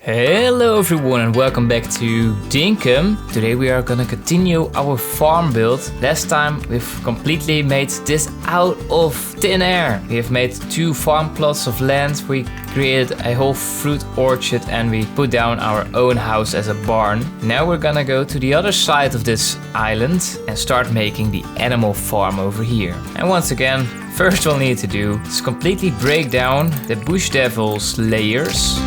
Hello everyone and welcome back to Dinkum. Today we are gonna continue our farm build. Last time we've completely made this out of thin air. We have made 2 farm plots of land, we created a whole fruit orchard and we put down our own house as a barn. Now we're gonna go to the other side of this island and start making the animal farm over here. And once again, first we'll need to do is completely break down the bush devil's layers.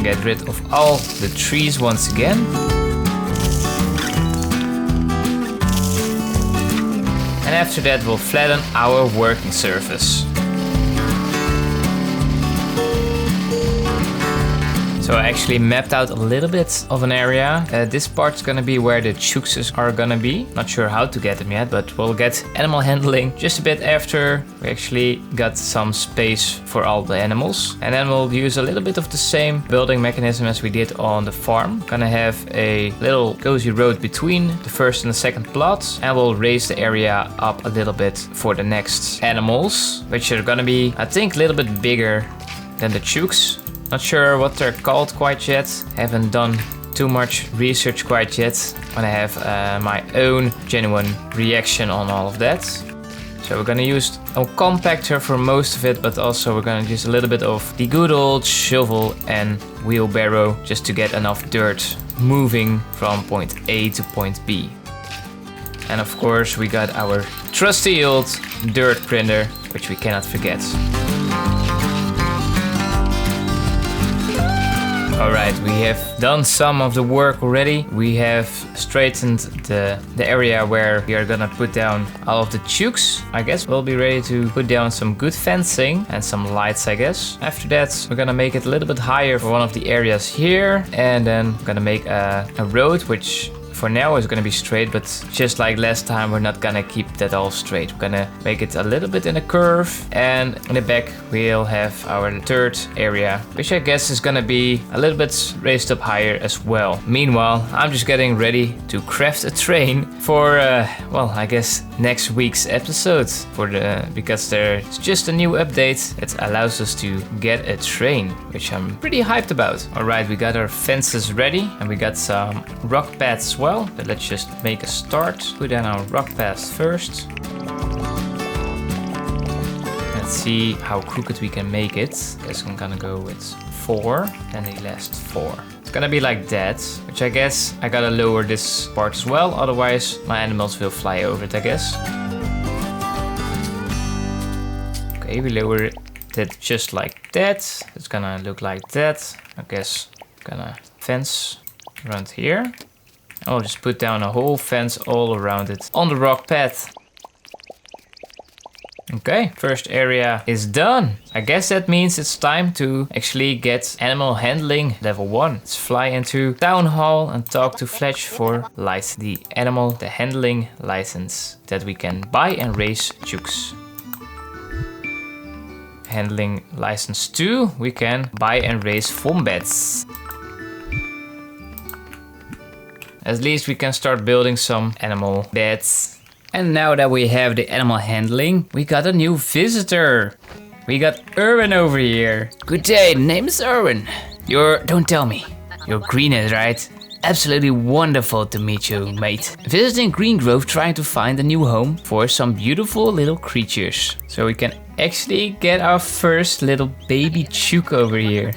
Get rid of all the trees once again. And after that we'll flatten our working surface. So I actually mapped out a little bit of an area. This part's gonna be where the chooks are gonna be. Not sure how to get them yet, but we'll get animal handling just a bit after we actually got some space for all the animals. And then we'll use a little bit of the same building mechanism as we did on the farm. Gonna have a little cozy road between the first and the second plot. And we'll raise the area up a little bit for the next animals, which are gonna be, I think, a little bit bigger than the chooks. Not sure what they're called quite yet. Haven't done too much research quite yet. When I have my own genuine reaction on all of that. So we're gonna use a compactor for most of it, but also we're gonna use a little bit of the good old shovel and wheelbarrow just to get enough dirt moving from point A to point B. And of course we got our trusty old dirt printer, which we cannot forget. Alright, we have done some of the work already. We have straightened the area where we are gonna put down all of the chooks. I guess we'll be ready to put down some good fencing and some lights, I guess. After that, we're gonna make it a little bit higher for one of the areas here. And then we're gonna make a road, which for now is gonna be straight, but just like last time, we're not gonna keep that all straight. We're gonna make it a little bit in a curve, and in the back we'll have our third area, which I guess is gonna be a little bit raised up higher as well. Meanwhile, I'm just getting ready to craft a train for, well, I guess next week's episode, because there's just a new update that allows us to get a train, which I'm pretty hyped about. Alright, we got our fences ready, and we got some rock paths as well. But let's just make a start. Put down our rock path first. Let's see how crooked we can make it. Guess I'm gonna go with 4 and the last 4. It's gonna be like that, which I guess I gotta lower this part as well, otherwise my animals will fly over it, I guess. Okay, we lower it just like that. It's gonna look like that. I guess I'm gonna fence around here. I'll just put down a whole fence all around it on the rock path. Okay, first area is done. I guess that means it's time to actually get animal handling level 1. Let's fly into town hall and talk to Fletch for the handling license that we can buy and raise chooks. Handling license 2, we can buy and raise wombats. At least we can start building some animal beds. And now that we have the animal handling, we got a new visitor. We got Irwin over here. Good day, name is Irwin. Don't tell me. You're greenhead, right? Absolutely wonderful to meet you, mate. Visiting Green Grove trying to find a new home for some beautiful little creatures. So we can actually get our first little baby chook over here.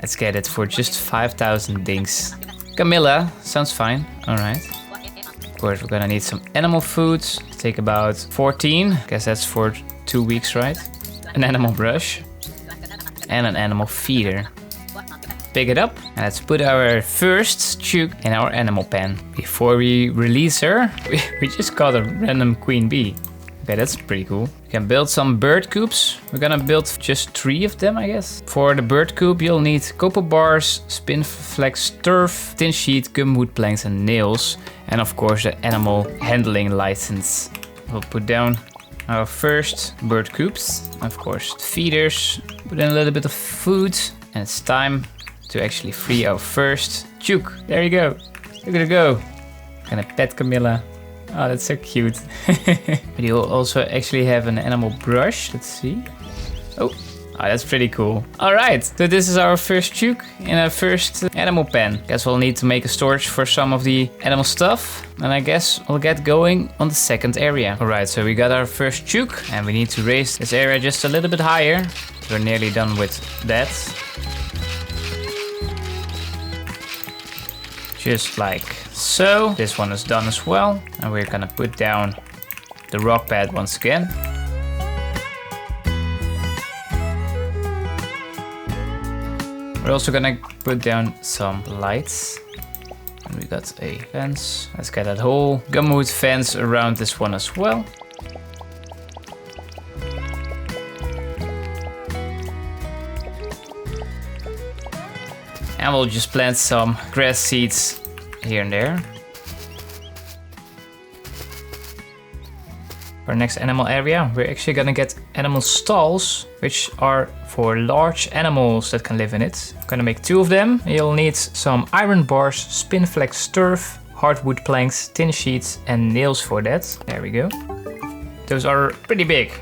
Let's get it for just 5,000 dinks. Camilla, sounds fine. Alright. Of course, we're gonna need some animal food. Take about 14. Guess that's for 2 weeks, right? An animal brush. And an animal feeder. Pick it up. And let's put our first chook in our animal pen. Before we release her, we just caught a random queen bee. Okay, that's pretty cool. We can build some bird coops. We're gonna build just 3 of them, I guess. For the bird coop, you'll need copper bars, spin flex turf, tin sheet, gumwood planks and nails. And of course the animal handling license. We'll put down our first bird coops. Of course, feeders. Put in a little bit of food. And it's time to actually free our first chook. There you go. Look at her go. Gonna pet Camilla. Oh, that's so cute. But you'll also actually have an animal brush. Let's see. Oh, Oh, that's pretty cool. Alright, so this is our first chook in our first animal pen. Guess we'll need to make a storage for some of the animal stuff. And I guess we'll get going on the second area. Alright, so we got our first chook. And we need to raise this area just a little bit higher. We're nearly done with that. Just like so. This one is done as well. And we're gonna put down the rock pad once again. We're also gonna put down some lights. And we got a fence. Let's get that whole gumwood fence around this one as well. And we'll just plant some grass seeds here and there. For our next animal area, we're actually gonna get animal stalls, which are for large animals that can live in it. I'm gonna make 2 of them. You'll need some iron bars, spin flex turf, hardwood planks, tin sheets, and nails for that. There we go. Those are pretty big.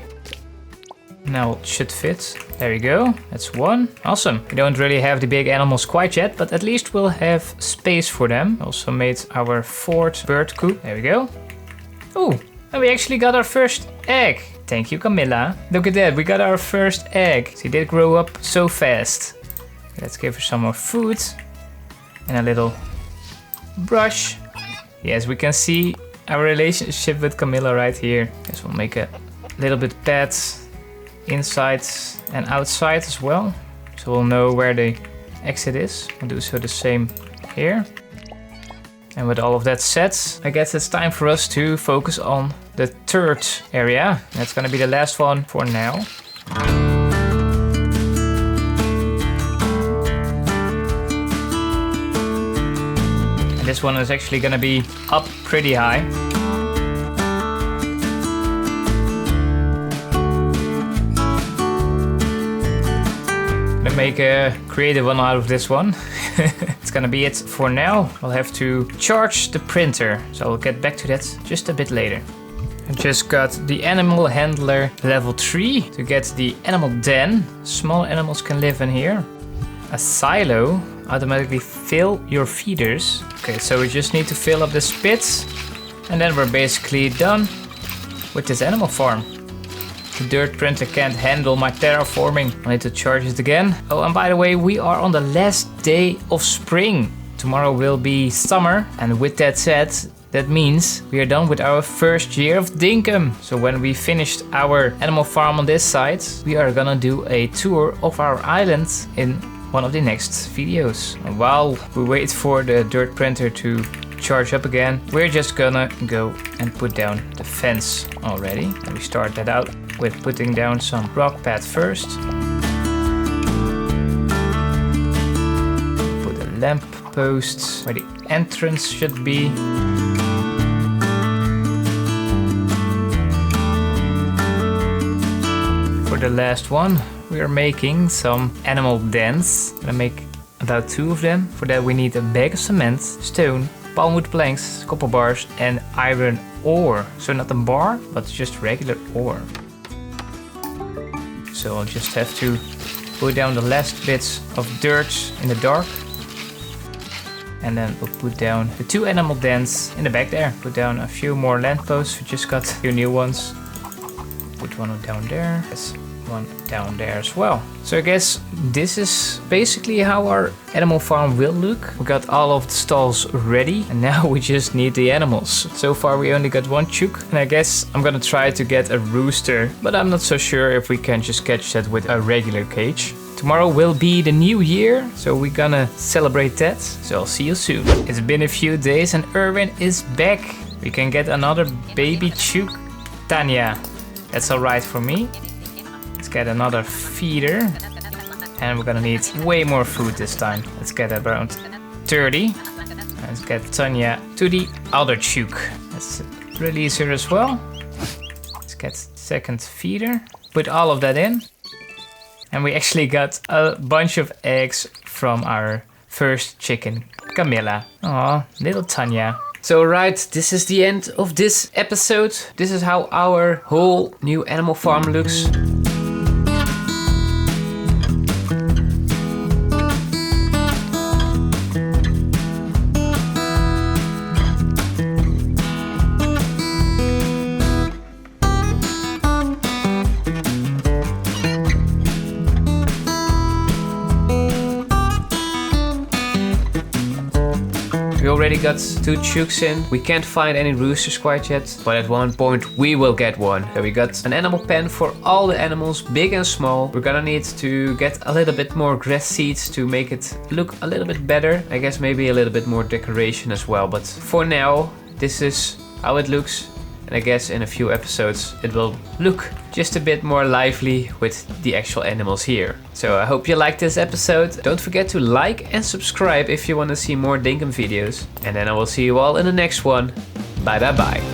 Now it should fit. There we go. That's 1. Awesome. We don't really have the big animals quite yet, but at least we'll have space for them. Also made our 4th bird coop. There we go. Ooh. And we actually got our first egg. Thank you, Camilla. Look at that, we got our first egg. She did grow up so fast. Let's give her some more food. And a little brush. Yes, we can see our relationship with Camilla right here. Guess we'll make a little bit pad inside and outside as well. So we'll know where the exit is. We'll do so the same here. And with all of that set, I guess it's time for us to focus on the 3rd area. That's gonna be the last one for now. And this one is actually gonna be up pretty high. Gonna make a creative one out of this one. It's gonna be it for now. I'll have to charge the printer, so I'll get back to that just a bit later. I just got the animal handler level 3 to get the animal den. Small animals can live in here. A silo, automatically fill your feeders. Okay, so we just need to fill up the spits and then we're basically done with this animal farm. The dirt printer can't handle my terraforming. I need to charge it again. Oh, and by the way, we are on the last day of spring. Tomorrow will be summer. And with that said, that means we are done with our first year of Dinkum. So when we finished our animal farm on this side, we are gonna do a tour of our island in one of the next videos. And while we wait for the dirt printer to charge up again, we're just gonna go and put down the fence already. And we start that out with putting down some rock pad first. Put a lamp post where the entrance should be. For the last one, we are making some animal dens. I'm gonna make about 2 of them. For that we need a bag of cement, stone, palmwood planks, copper bars and iron ore. So not a bar, but just regular ore. So I'll just have to put down the last bits of dirt in the dark. And then we'll put down the 2 animal dens in the back there. Put down a few more lampposts. We just got a few new ones. Put one down there. There's one down there as well. So I guess this is basically how our animal farm will look. We got all of the stalls ready and now we just need the animals. So far we only got 1 chook and I guess I'm gonna try to get a rooster, but I'm not so sure if we can just catch that with a regular cage. Tomorrow will be the new year, so we're gonna celebrate that. So I'll see you soon. It's been a few days and Irwin is back. We can get another baby chook. Tanya, that's alright for me. Let's get another feeder. And we're gonna need way more food this time. Let's get around 30. Let's get Tanya to the other chook. Let's release her as well. Let's get second feeder. Put all of that in. And we actually got a bunch of eggs from our first chicken, Camilla. Aw, little Tanya. So right, this is the end of this episode. This is how our whole new animal farm looks. already got 2 chooks in. We can't find any roosters quite yet, but at one point we will get one. So we got an animal pen for all the animals, big and small. We're gonna need to get a little bit more grass seeds to make it look a little bit better. I guess maybe a little bit more decoration as well, but for now, this is how it looks. And I guess in a few episodes it will look just a bit more lively with the actual animals here. So I hope you liked this episode. Don't forget to like and subscribe if you want to see more Dinkum videos. And then I will see you all in the next one. Bye bye bye.